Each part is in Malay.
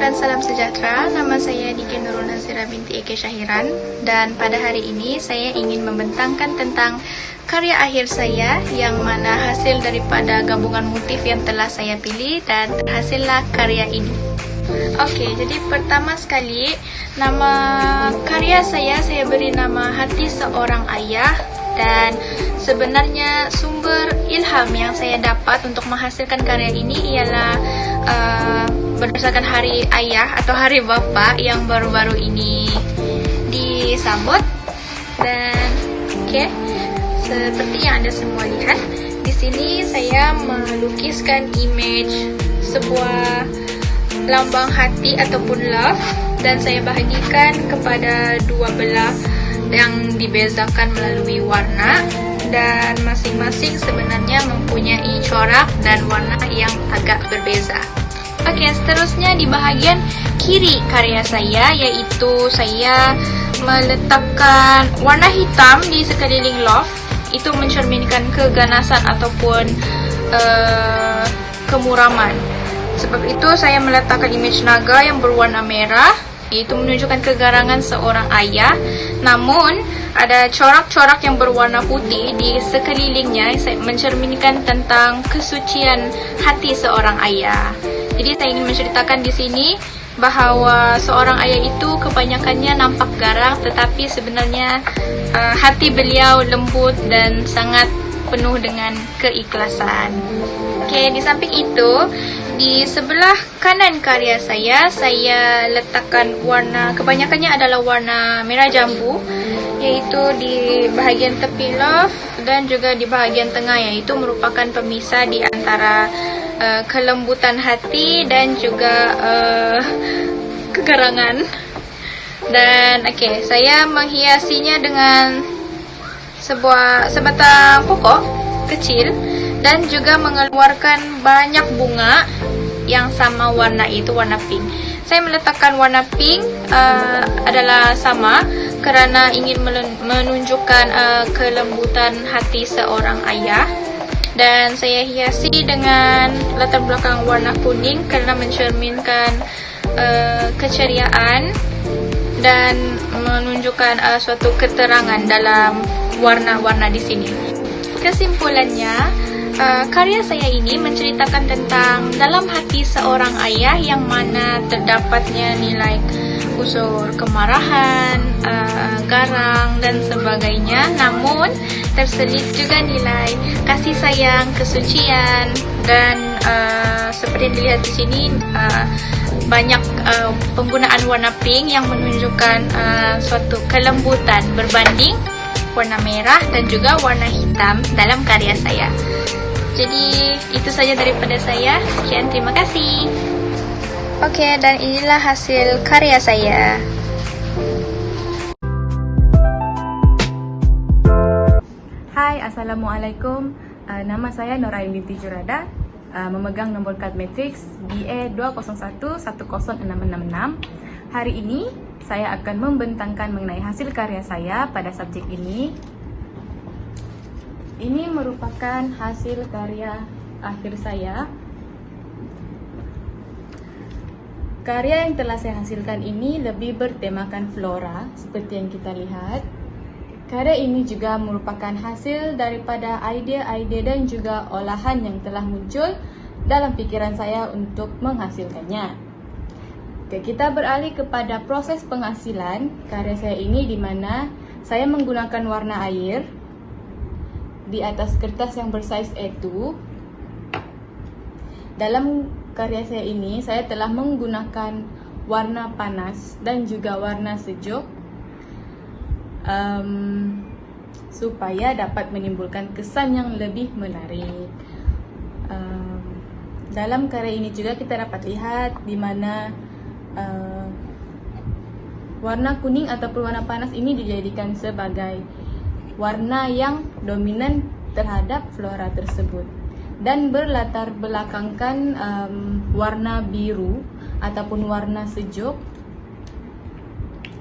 dan salam sejahtera. Nama saya Nike Nurul Nazira binti Eke Syahiran, dan pada hari ini saya ingin membentangkan tentang karya akhir saya yang mana hasil daripada gabungan motif yang telah saya pilih dan terhasillah karya ini. Okey, jadi pertama sekali nama karya saya beri nama Hati Seorang Ayah. Dan sebenarnya sumber ilham yang saya dapat untuk menghasilkan karya ini ialah berdasarkan hari ayah atau hari bapa yang baru-baru ini disambut. Dan seperti yang anda semua lihat, di sini saya melukiskan image sebuah lambang hati ataupun love, dan saya bahagikan kepada dua belah yang dibezakan melalui warna, dan masing-masing sebenarnya mempunyai corak dan warna yang agak berbeza. Okey, seterusnya di bahagian kiri karya saya, iaitu saya meletakkan warna hitam di sekeliling love. Itu mencerminkan keganasan ataupun kemuraman. Sebab itu saya meletakkan image naga yang berwarna merah, iaitu menunjukkan kegarangan seorang ayah. Namun ada corak-corak yang berwarna putih di sekelilingnya, mencerminkan tentang kesucian hati seorang ayah. Jadi saya ingin menceritakan di sini bahawa seorang ayah itu kebanyakannya nampak garang, tetapi sebenarnya hati beliau lembut dan sangat penuh dengan keikhlasan. Okey, di samping itu, di sebelah kanan karya saya letakkan warna, kebanyakannya adalah warna merah jambu, iaitu di bahagian tepi love dan juga di bahagian tengah, iaitu merupakan pemisah di antara kelembutan hati dan juga kegarangan. Dan saya menghiasinya dengan sebatang pokok kecil dan juga mengeluarkan banyak bunga yang sama warna, itu warna pink. Saya meletakkan warna pink adalah sama kerana ingin menunjukkan kelembutan hati seorang ayah. Dan saya hiasi dengan latar belakang warna kuning kerana mencerminkan keceriaan dan menunjukkan suatu keterangan dalam warna-warna di sini. Kesimpulannya, karya saya ini menceritakan tentang dalam hati seorang ayah yang mana terdapatnya nilai unsur kemarahan, garang dan sebagainya. Namun terselit juga nilai kasih sayang, kesucian, dan seperti yang dilihat di sini banyak penggunaan warna pink yang menunjukkan suatu kelembutan berbanding warna merah dan juga warna hitam dalam karya saya. Jadi itu saja daripada saya. Sekian, terima kasih. Okey, dan inilah hasil karya saya. Hai, Assalamualaikum. Nama saya Norain binti Jurada, memegang nombor kad matriks BA 201106666. Hari ini saya akan membentangkan mengenai hasil karya saya pada subjek ini. Ini merupakan hasil karya akhir saya. Karya yang telah saya hasilkan ini lebih bertemakan flora seperti yang kita lihat. Karya ini juga merupakan hasil daripada idea-idea dan juga olahan yang telah muncul dalam fikiran saya untuk menghasilkannya. Kita beralih kepada proses penghasilan karya saya ini, di mana saya menggunakan warna air di atas kertas yang bersaiz A2. Dalam karya saya ini, saya telah menggunakan warna panas dan juga warna sejuk supaya dapat menimbulkan kesan yang lebih menarik. Dalam karya ini juga kita dapat lihat di mana warna kuning ataupun warna panas ini dijadikan sebagai warna yang dominan terhadap flora tersebut, dan berlatar belakangkan warna biru ataupun warna sejuk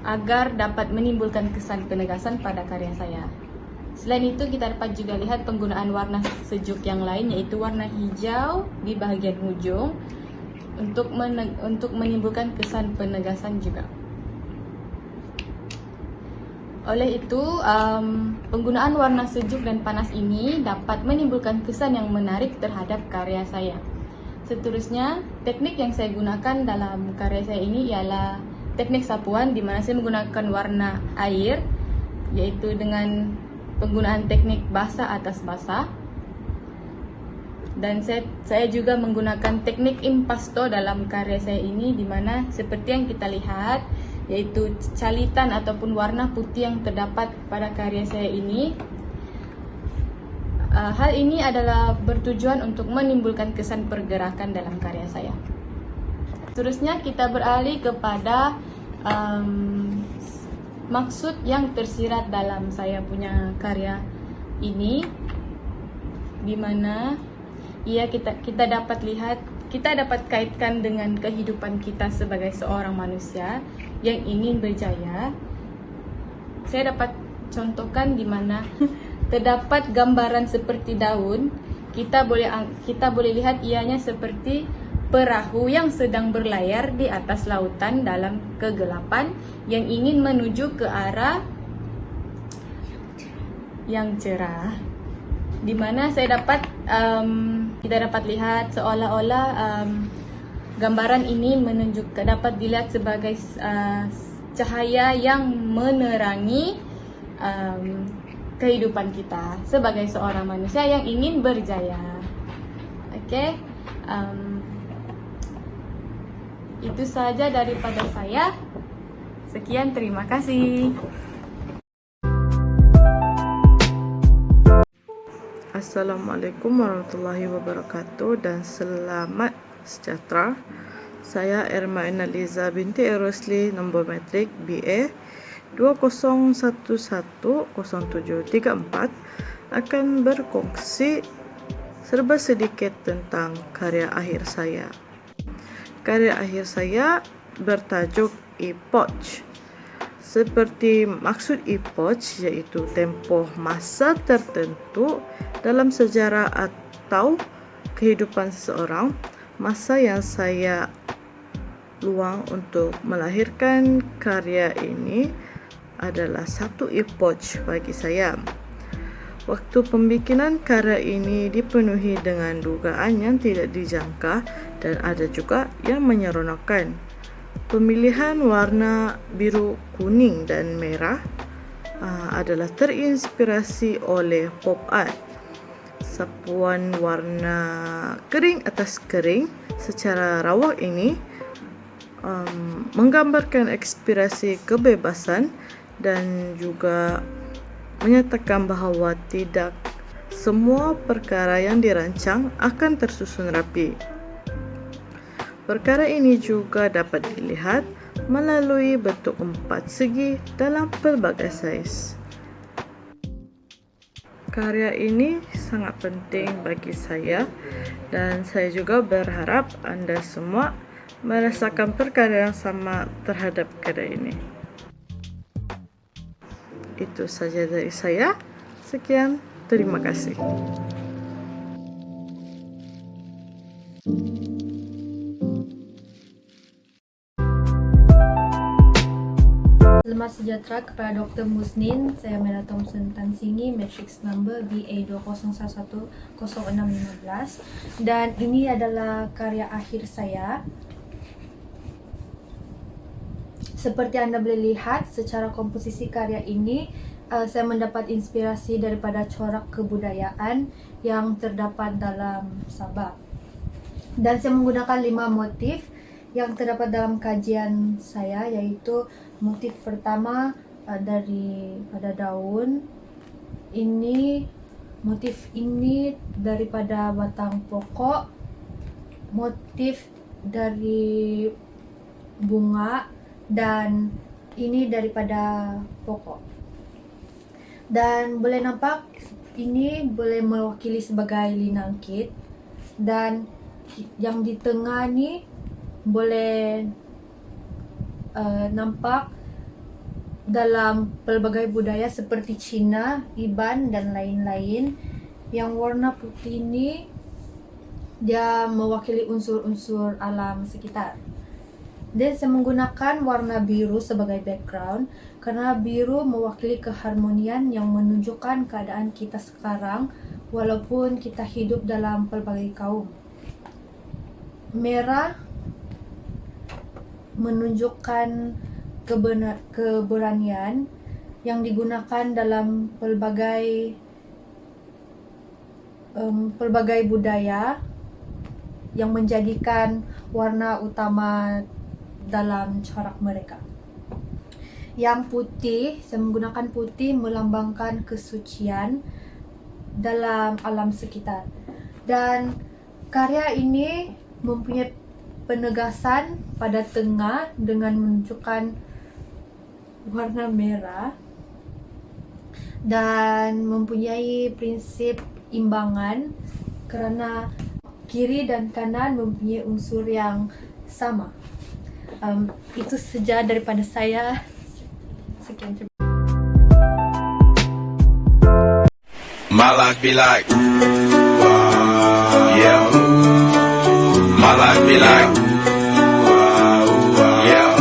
agar dapat menimbulkan kesan penegasan pada karya saya. Selain itu, kita dapat juga lihat penggunaan warna sejuk yang lain, yaitu warna hijau di bahagian hujung untuk menimbulkan kesan penegasan juga. Oleh itu, penggunaan warna sejuk dan panas ini dapat menimbulkan kesan yang menarik terhadap karya saya. Seterusnya, teknik yang saya gunakan dalam karya saya ini ialah teknik sapuan, di mana saya menggunakan warna air, yaitu dengan penggunaan teknik basah atas basah. Dan saya juga menggunakan teknik impasto dalam karya saya ini, di mana seperti yang kita lihat, yaitu calitan ataupun warna putih yang terdapat pada karya saya ini. Hal ini adalah bertujuan untuk menimbulkan kesan pergerakan dalam karya saya. Seterusnya kita beralih kepada maksud yang tersirat dalam saya punya karya ini, di mana kita dapat lihat, kita dapat kaitkan dengan kehidupan kita sebagai seorang manusia yang ingin berjaya. Saya dapat contohkan di mana terdapat gambaran seperti daun. Kita boleh lihat ianya seperti perahu yang sedang berlayar di atas lautan dalam kegelapan yang ingin menuju ke arah yang cerah. Di mana kita dapat lihat seolah-olah gambaran ini dapat dilihat sebagai cahaya yang menerangi kehidupan kita sebagai seorang manusia yang ingin berjaya. Oke, itu saja daripada saya. Sekian, terima kasih. Assalamualaikum warahmatullahi wabarakatuh dan selamat sejahtera. Saya Irma Inaliza binti Erosli, nombor matrik BA 20110734, akan berkongsi serba sedikit tentang karya akhir saya. Karya akhir saya bertajuk Epoch. Seperti maksud epoch, yaitu tempoh masa tertentu dalam sejarah atau kehidupan seseorang. Masa yang saya luang untuk melahirkan karya ini adalah satu epoch bagi saya. Waktu pembikinan karya ini dipenuhi dengan dugaan yang tidak dijangka dan ada juga yang menyeronokkan. Pemilihan warna biru, kuning dan merah adalah terinspirasi oleh pop art. Sapuan warna kering atas kering secara rawak ini menggambarkan ekspresi kebebasan dan juga menyatakan bahawa tidak semua perkara yang dirancang akan tersusun rapi. Perkara ini juga dapat dilihat melalui bentuk 4 segi dalam pelbagai saiz. Karya ini sangat penting bagi saya dan saya juga berharap anda semua merasakan perkara yang sama terhadap karya ini. Itu saja dari saya. Sekian, terima kasih. Selamat sejahtera kepada Dr. Musnin. Saya Mela Thompson Tan Singi, matrix number BA 20110615, dan ini adalah karya akhir saya. Seperti anda boleh lihat secara komposisi karya ini, saya mendapat inspirasi daripada corak kebudayaan yang terdapat dalam Sabah. Dan saya menggunakan 5 motif yang terdapat dalam kajian saya, yaitu motif pertama daripada daun ini, motif ini daripada batang pokok, motif dari bunga, dan ini daripada pokok. Dan boleh nampak ini boleh mewakili sebagai linangkit, dan yang di tengah ni boleh nampak dalam pelbagai budaya seperti Cina, Iban dan lain-lain. Yang warna putih ini dia mewakili unsur-unsur alam sekitar. Dan saya menggunakan warna biru sebagai background karena biru mewakili keharmonian yang menunjukkan keadaan kita sekarang walaupun kita hidup dalam pelbagai kaum. Merah menunjukkan keberanian yang digunakan dalam pelbagai budaya yang menjadikan warna utama dalam corak mereka. Yang putih, saya menggunakan putih melambangkan kesucian dalam alam sekitar. Dan karya ini mempunyai penegasan pada tengah dengan menunjukkan warna merah dan mempunyai prinsip imbangan kerana kiri dan kanan mempunyai unsur yang sama. Itu saja daripada saya. Sekian. My life be like, yeah. My life be like, yeah.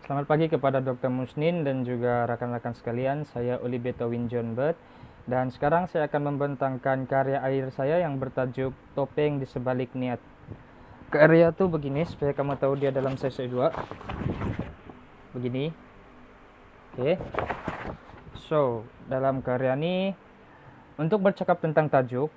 Selamat pagi kepada Dr. Musnin dan juga rekan-rekan sekalian. Saya Olibeto Winjon Bird dan sekarang saya akan membentangkan karya akhir saya yang bertajuk Topeng di Sebalik Niat. Karya tuh begini supaya kamu tahu dia dalam size 2. Begini. Oke. So, dalam karya ini untuk bercakap tentang tajuk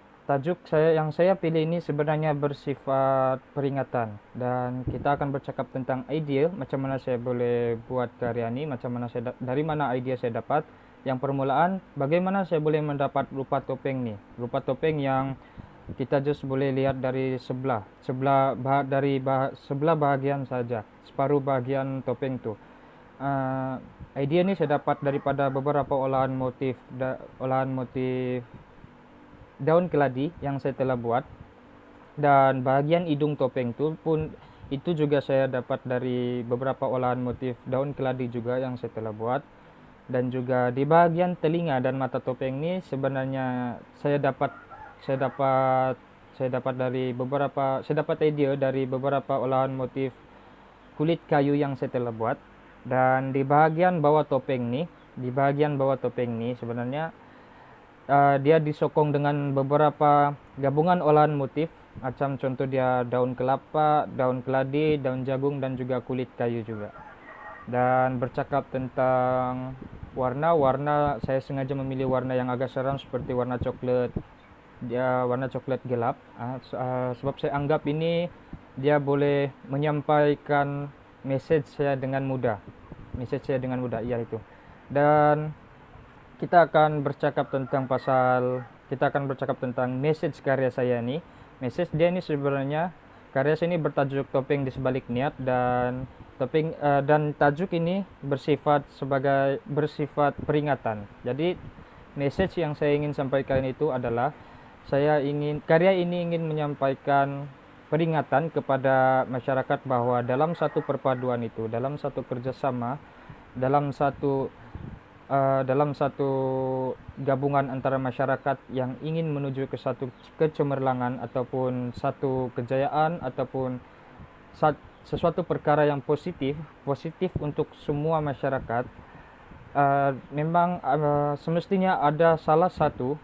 yang saya pilih ini sebenarnya bersifat peringatan dan kita akan bercakap tentang ide macam mana saya boleh buat karya ini, macam mana dari mana ide saya dapat. Yang permulaan bagaimana saya boleh mendapat rupa topeng ni. Rupa topeng yang kita just boleh lihat dari sebelah bahagian saja, separuh bahagian topeng tu. Idea ni saya dapat daripada beberapa olahan motif daun keladi yang saya telah buat, dan bahagian hidung topeng tu pun itu juga saya dapat dari beberapa olahan motif daun keladi juga yang saya telah buat. Dan juga di bahagian telinga dan mata topeng ni sebenarnya saya dapat idea dari beberapa olahan motif kulit kayu yang saya telah buat. Dan di bahagian bawah topeng ni sebenarnya dia disokong dengan beberapa gabungan olahan motif, macam contoh dia daun kelapa, daun keladi, daun jagung dan juga kulit kayu juga. Dan bercakap tentang warna, saya sengaja memilih warna yang agak seram seperti warna coklat gelap, sebab saya anggap ini dia boleh menyampaikan message saya dengan mudah, ya itu. Dan kita akan bercakap tentang message karya saya ini. Message dia ini sebenarnya karya saya ini bertajuk Topeng di Sebalik Niat, dan tajuk ini bersifat peringatan. Jadi message yang saya ingin sampaikan itu adalah karya ini ingin menyampaikan peringatan kepada masyarakat bahwa dalam satu perpaduan itu, dalam satu kerjasama, dalam satu gabungan antara masyarakat yang ingin menuju ke satu kecemerlangan ataupun satu kejayaan ataupun sesuatu perkara yang positif untuk semua masyarakat, memang semestinya ada salah satu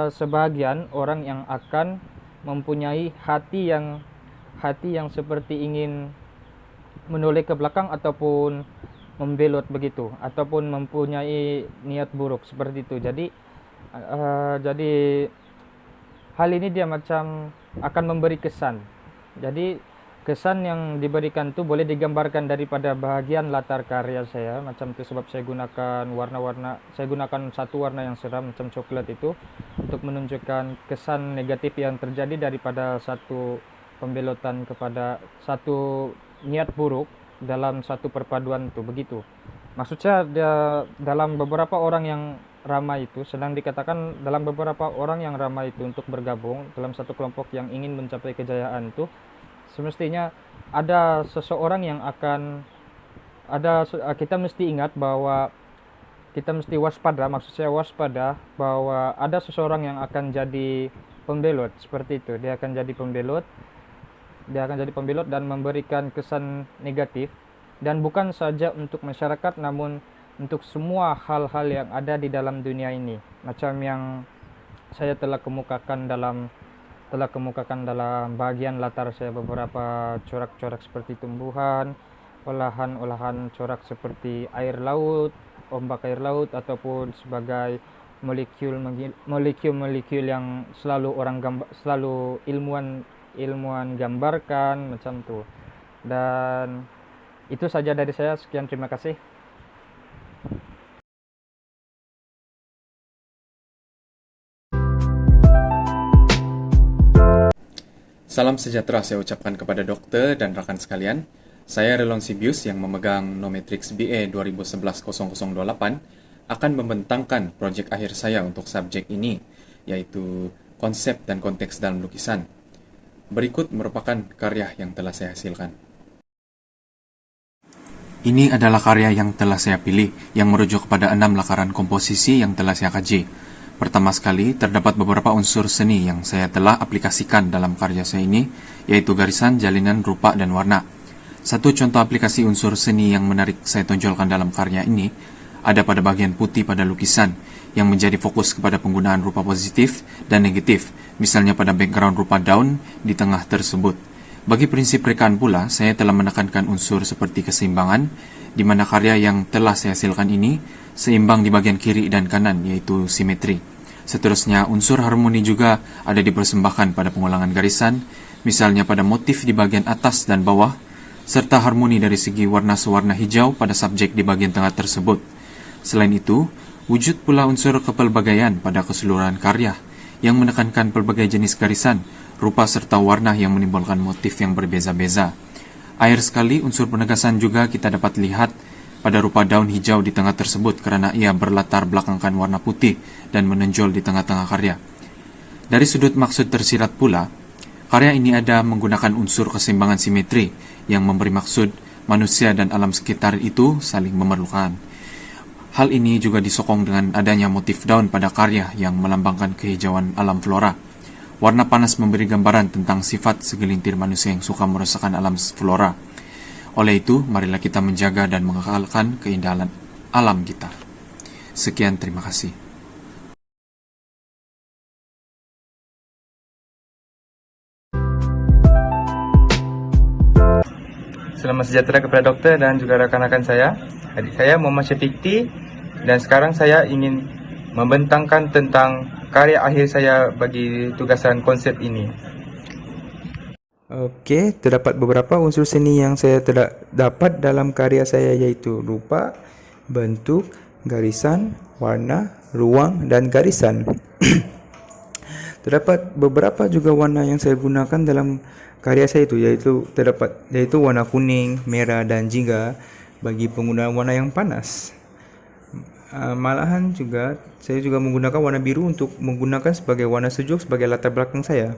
sebahagian orang yang akan mempunyai hati yang seperti ingin menoleh ke belakang ataupun membelot begitu, ataupun mempunyai niat buruk seperti itu. Jadi hal ini dia macam akan memberi kesan. Jadi kesan yang diberikan tu boleh digambarkan daripada bahagian latar karya saya macam tu, sebab saya gunakan saya gunakan satu warna yang seram macam coklat itu untuk menunjukkan kesan negatif yang terjadi daripada satu pembelotan kepada satu niat buruk dalam satu perpaduan itu begitu. Maksud saya dalam beberapa orang yang ramai itu, sedang dikatakan dalam beberapa orang yang ramai itu untuk bergabung dalam satu kelompok yang ingin mencapai kejayaan itu, semestinya ada seseorang yang kita mesti ingat bahwa kita mesti waspada, maksud saya waspada, bahwa ada seseorang yang akan jadi pembelot seperti itu. Dia akan jadi pembelot dan memberikan kesan negatif, dan bukan saja untuk masyarakat namun untuk semua hal-hal yang ada di dalam dunia ini, macam yang saya telah kemukakan dalam bagian latar saya, beberapa corak-corak seperti tumbuhan, olahan corak seperti air laut, ombak air laut, ataupun sebagai molekul yang selalu ilmuwan gambarkan macam tu. Dan itu saja dari saya. Sekian, terima kasih. Salam sejahtera saya ucapkan kepada dokter dan rekan sekalian. Saya Relon Sibius yang memegang Nometrix BA 2011-0028 akan membentangkan proyek akhir saya untuk subjek ini, yaitu konsep dan konteks dalam lukisan. Berikut merupakan karya yang telah saya hasilkan. Ini adalah karya yang telah saya pilih, yang merujuk kepada 6 lakaran komposisi yang telah saya kaji. Pertama sekali, terdapat beberapa unsur seni yang saya telah aplikasikan dalam karya saya ini, yaitu garisan, jalinan, rupa, dan warna. Satu contoh aplikasi unsur seni yang menarik saya tonjolkan dalam karya ini ada pada bagian putih pada lukisan, yang menjadi fokus kepada penggunaan rupa positif dan negatif, misalnya pada background rupa daun di tengah tersebut. Bagi prinsip rekaan pula, saya telah menekankan unsur seperti keseimbangan, di mana karya yang telah saya hasilkan ini seimbang di bagian kiri dan kanan, yaitu simetri. Seterusnya, unsur harmoni juga ada dipersembahkan pada pengulangan garisan, misalnya pada motif di bagian atas dan bawah, serta harmoni dari segi warna sewarna hijau pada subjek di bagian tengah tersebut. Selain itu, wujud pula unsur kepelbagaian pada keseluruhan karya, yang menekankan pelbagai jenis garisan, rupa serta warna yang menimbulkan motif yang berbeza-beza. Akhir sekali, unsur penegasan juga kita dapat lihat pada rupa daun hijau di tengah tersebut karena ia berlatar belakangkan warna putih dan menonjol di tengah-tengah karya. Dari sudut maksud tersirat pula, karya ini ada menggunakan unsur keseimbangan simetri yang memberi maksud manusia dan alam sekitar itu saling memerlukan. Hal ini juga disokong dengan adanya motif daun pada karya yang melambangkan kehijauan alam flora. Warna panas memberi gambaran tentang sifat segelintir manusia yang suka merusakkan alam flora. Oleh itu, marilah kita menjaga dan mengekalkan keindahan alam kita. Sekian, terima kasih. Selamat sejahtera kepada dokter dan juga rekan-rekan saya. Adik saya Muhammad Syafiqti, dan sekarang saya ingin membentangkan tentang karya akhir saya bagi tugasan konsep ini. Okey, terdapat beberapa unsur seni yang saya dapat dalam karya saya, iaitu rupa, bentuk, garisan, warna, ruang dan garisan. Terdapat beberapa juga warna yang saya gunakan dalam karya saya itu, yaitu warna kuning, merah dan jingga bagi penggunaan warna yang panas. Malahan juga saya juga menggunakan warna biru untuk menggunakan sebagai warna sejuk sebagai latar belakang saya.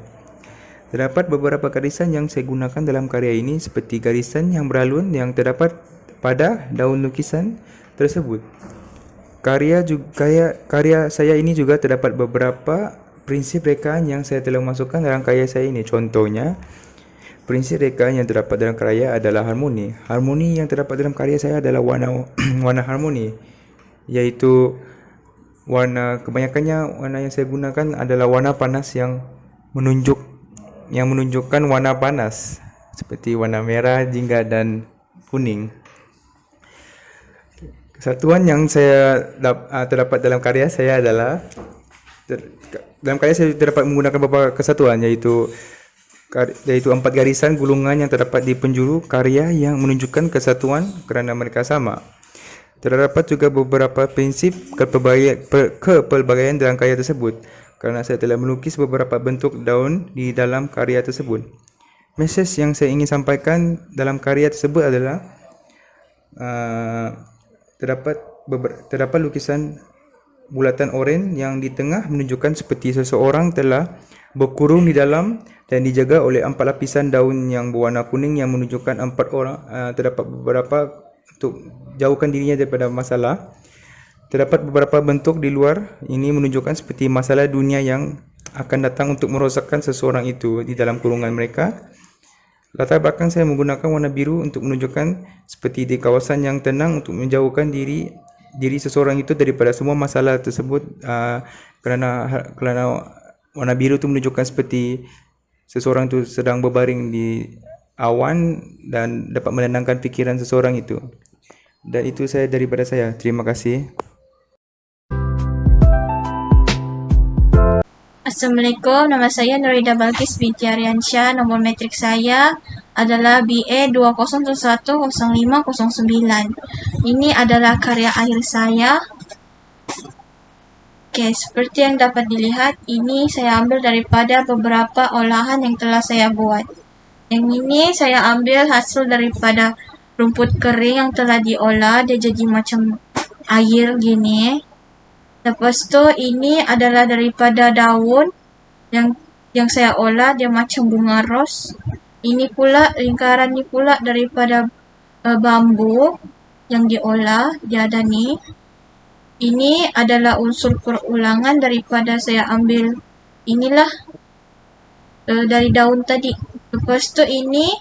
Terdapat beberapa garisan yang saya gunakan dalam karya ini, seperti garisan yang beralun yang terdapat pada daun lukisan tersebut. Karya saya ini juga terdapat beberapa prinsip rekaan yang saya telah masukkan dalam karya saya ini. Contohnya, prinsip rekaan yang terdapat dalam karya adalah harmoni. Harmoni yang terdapat dalam karya saya adalah warna harmoni, yaitu kebanyakannya warna yang saya gunakan adalah warna panas yang menunjukkan warna panas, seperti warna merah, jingga dan kuning. Kesatuan yang saya terdapat dalam karya saya adalah dalam karya saya terdapat menggunakan beberapa kesatuan, yaitu 4 garisan gulungan yang terdapat di penjuru karya yang menunjukkan kesatuan kerana mereka sama. Terdapat juga beberapa prinsip kepelbagaian dalam karya tersebut, kerana saya telah melukis beberapa bentuk daun di dalam karya tersebut. Mesej yang saya ingin sampaikan dalam karya tersebut adalah terdapat lukisan bulatan oranye yang di tengah menunjukkan seperti seseorang telah berkurung di dalam dan dijaga oleh 4 lapisan daun yang berwarna kuning yang menunjukkan 4 orang. Terdapat beberapa untuk jauhkan dirinya daripada masalah. Terdapat beberapa bentuk di luar ini menunjukkan seperti masalah dunia yang akan datang untuk merosakkan seseorang itu di dalam kurungan mereka. Latar belakang saya menggunakan warna biru untuk menunjukkan seperti di kawasan yang tenang untuk menjauhkan diri seseorang itu daripada semua masalah tersebut, kerana warna biru itu menunjukkan seperti seseorang itu sedang berbaring di awan dan dapat menenangkan fikiran seseorang itu. Dan itu saya daripada saya. Terima kasih. Assalamualaikum, nama saya Nurida Balkis binti Aryansyah. Nomor metrik saya adalah BA 20210509. Ini adalah karya akhir saya. Oke, seperti yang dapat dilihat, ini saya ambil daripada beberapa olahan yang telah saya buat. Yang ini saya ambil hasil daripada rumput kering yang telah diolah, dia jadi macam air gini. Lepas tu ini adalah daripada daun yang saya olah, dia macam bunga ros. Ini pula lingkaran ni pula daripada bambu yang diolah, dia ada ni. Ini adalah unsur perulangan daripada saya ambil inilah dari daun tadi. Lepas tu ini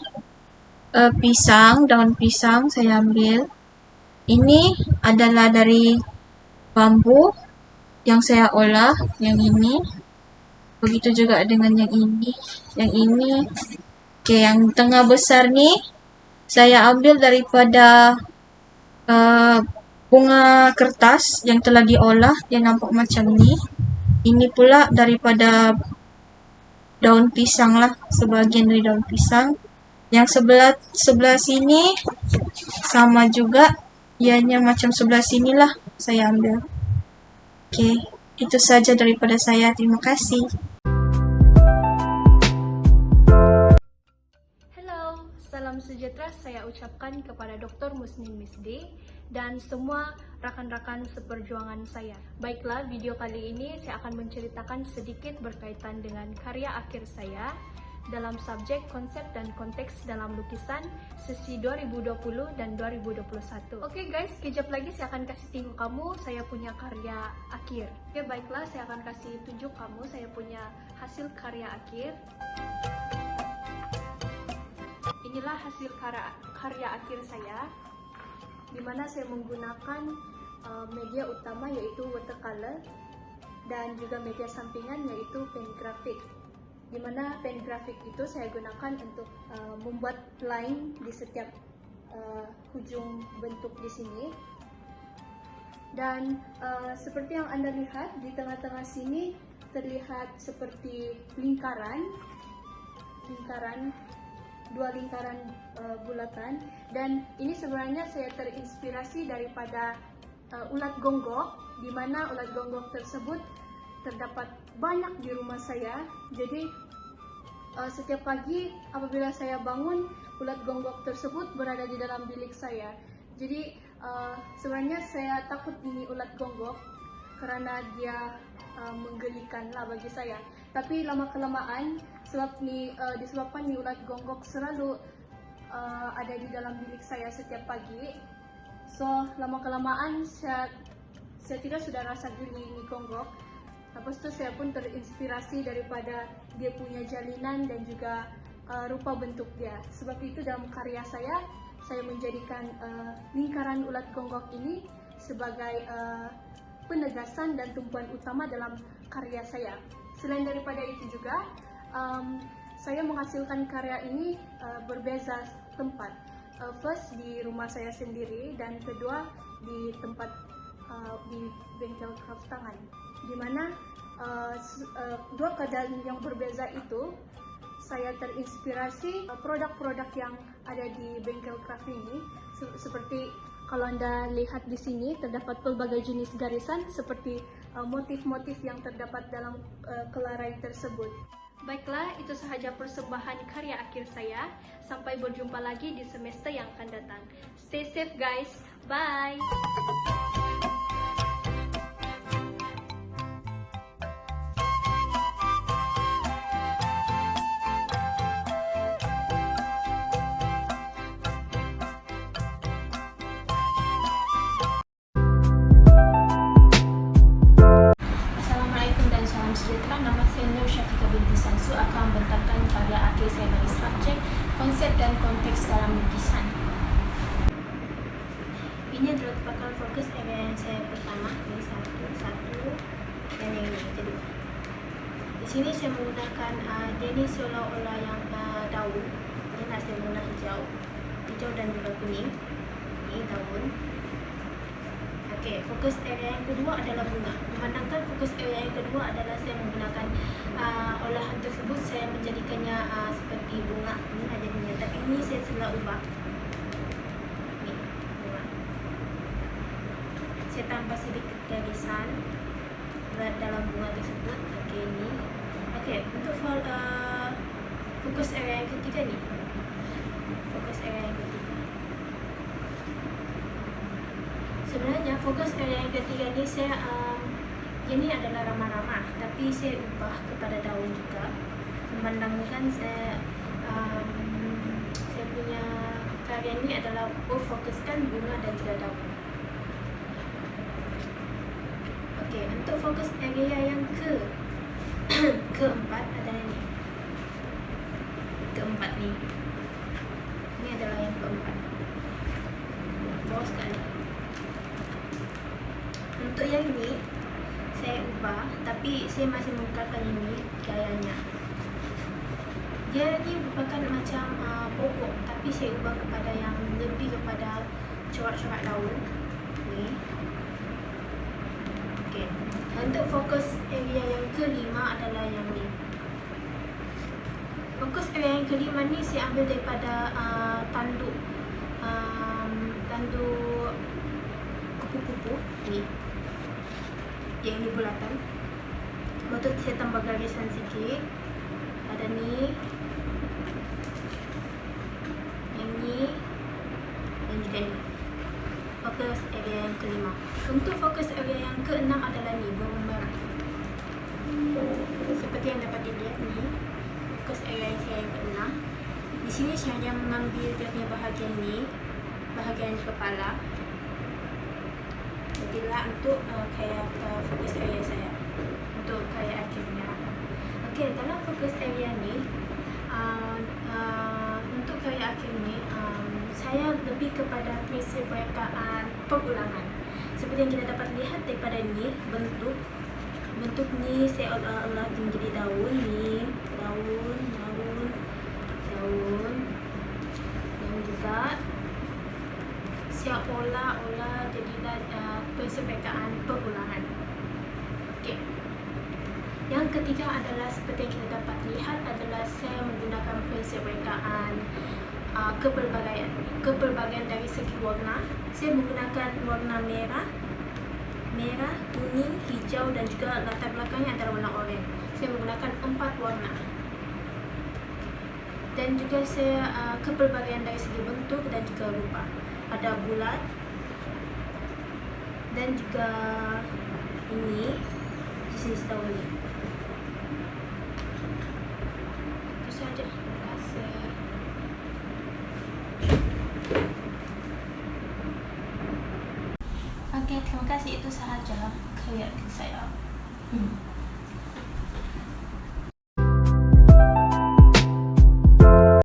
pisang, daun pisang saya ambil. Ini adalah dari bambu yang saya olah, yang ini. Begitu juga dengan yang ini. Yang ini. Oke, yang tengah besar ni saya ambil daripada bunga kertas yang telah diolah, dia nampak macam ni. Ini pula daripada daun pisang lah, sebahagian dari daun pisang. Yang sebelah sini sama juga, ianya macam sebelah sinilah saya ambil. Oke, itu saja daripada saya. Terima kasih. Hello, salam sejahtera saya ucapkan kepada Dr. Musnin Misdi dan semua rakan-rakan seperjuangan saya. Baiklah, video kali ini saya akan menceritakan sedikit berkaitan dengan karya akhir saya dalam subjek konsep dan konteks dalam lukisan sesi 2020 dan 2021. Oke guys, kejap lagi saya akan kasih tengok kamu saya punya karya akhir. Oke, baiklah, saya akan kasih tunjuk kamu saya punya hasil karya akhir. Inilah hasil karya akhir saya, di mana saya menggunakan media utama yaitu watercolor dan juga media sampingan yaitu pen grafik. Di mana pen grafik itu saya gunakan untuk membuat line di setiap hujung bentuk di sini. Dan seperti yang Anda lihat di tengah-tengah sini terlihat seperti dua lingkaran bulatan, dan ini sebenarnya saya terinspirasi daripada ulat gonggok, di mana ulat gonggok tersebut terdapat banyak di rumah saya. Jadi setiap pagi apabila saya bangun, ulat gonggok tersebut berada di dalam bilik saya. Jadi sebenarnya saya takut ini ulat gonggok karena dia menggelikan lah bagi saya. Tapi lama-kelamaan disebabkan ni ulat gonggok selalu ada di dalam bilik saya setiap pagi. So lama-kelamaan saya tidak sudah rasa geli ni gonggok. Lepas tu saya pun terinspirasi daripada dia punya jalinan dan juga rupa bentuk dia. Sebab itu dalam karya saya menjadikan lingkaran ulat gonggok ini sebagai penegasan dan tumpuan utama dalam karya saya. Selain daripada itu juga, saya menghasilkan karya ini berbeza tempat. First di rumah saya sendiri, dan kedua di tempat di bengkel craft tangan, di mana dua keadaan yang berbeza itu saya terinspirasi produk-produk yang ada di bengkel craft ini. Seperti kalau Anda lihat di sini terdapat pelbagai jenis garisan seperti motif-motif yang terdapat dalam kelarai tersebut. Baiklah, itu sahaja persembahan karya akhir saya. Sampai berjumpa lagi di semester yang akan datang. Stay safe guys. Bye. konteks dalam lukisan. Ini adalah merupakan fokus area yang saya pertama. Ini satu dan yang ini kedua. Di sini saya menggunakan dia ni seolah-olah yang daun. Ini nak saya guna hijau dan juga kuning. Ini daun. Okey, fokus area yang kedua adalah bunga. Memandangkan fokus area yang kedua adalah saya menggunakan olahan tersebut, saya menjadikannya seperti bunga. Ini nak jadinya, tapi ini saya telah ubah. Ini bunga. Saya tambah sedikit garisan dalam bunga tersebut. Okey, ini. Okey, untuk fokus area yang ketiga ni. Fokus area yang ketiga. Sebenarnya fokus area yang ketiga ni saya ini adalah ramah-ramah, tapi saya ubah kepada daun juga. Memandangkan saya punya karya ini adalah fokuskan bunga dan juga daun. Okey, untuk fokus area yang keempat adalah ni. Keempat ni. Ini adalah yang keempat. Bawah sekali. Untuk yang ini saya ubah, tapi saya masih menggunakan ini gayanya. Dia ni merupakan macam pokok, tapi saya ubah kepada yang lebih kepada corak-corak daun. Ni. Okey. Untuk fokus area yang kelima adalah yang ni. Fokus area yang kelima ni saya ambil daripada tanduk kupu-kupu ni. Yang ni bulatan. Lepas tu saya tambah garisan sikit. Ada ni. Yang ni. Dan juga ni. Fokus area yang kelima. Untuk fokus area yang keenam adalah ni, bawang merah. Seperti yang dapat dilihat ni, fokus area saya yang keenam. Di sini saya hanya mengambil dia punya bahagian ni, bahagian kepala. Jadilah untuk fokus area saya, untuk karya akhirnya. Okey, dalam fokus area ni, untuk karya akhir ni, saya lebih kepada prinsip perekaan pengulangan. Seperti yang kita dapat lihat daripada ni, bentuk ni saya olah menjadi daun ni, daun dan juga saya olah jadilah prinsip perekaan pengulangan. Okey. Yang ketiga adalah seperti yang kita dapat lihat adalah saya menggunakan prinsip rekaan kepelbagaian dari segi warna. Saya menggunakan warna merah, kuning, hijau dan juga latar belakangnya adalah warna oranye. Saya menggunakan 4 warna. Dan juga saya kepelbagaian dari segi bentuk dan juga rupa. Ada bulat dan juga ini jenis daun ini. Itu saja. Terima kasih. Okey, terima kasih. Itu sahaja karya saya.